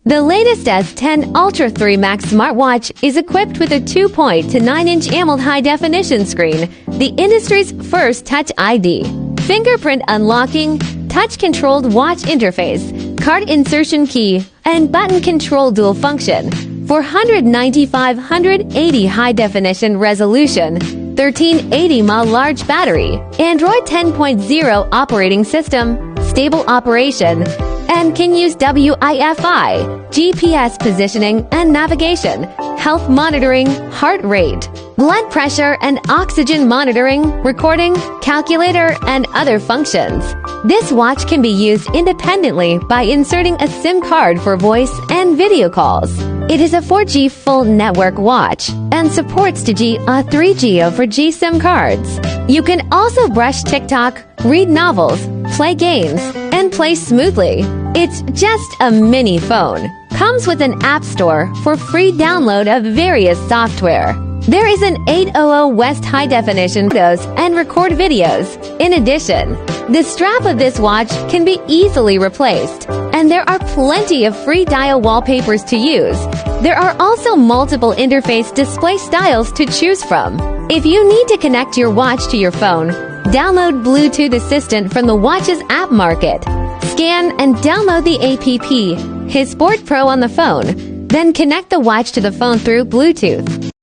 The latest S10 Ultra 3 Max smartwatch is equipped with a 2.0 to 9-inch Amoled high-definition screen, the industry's first Touch ID, fingerprint unlocking, touch-controlled watch interface, card insertion key, and button control dual function, 490x180 high-definition resolution, 1380 mAh large battery, Android 10.0 operating system, stable operation, and can use WIFI, GPS positioning and navigation, health monitoring, heart rate, blood pressure and oxygen monitoring, recording, calculator, and other functions. This watch can be used independently by inserting a SIM card for voice and video calls. It is a 4G full network watch and supports 2G or 3G for G SIM cards. You can also brush TikTok, read novels, play games, and play smoothly. It's just a mini phone. Comes with an app store for free download of various software. There is an 800 West high-definition photos and record videos. In addition, the strap of this watch can be easily replaced, and there are plenty of free dial wallpapers to use. There are also multiple interface display styles to choose from. If you need to connect your watch to your phone, download Bluetooth Assistant from the watch's app market. Scan and download the app, His Sport Pro on the phone, then connect the watch to the phone through Bluetooth.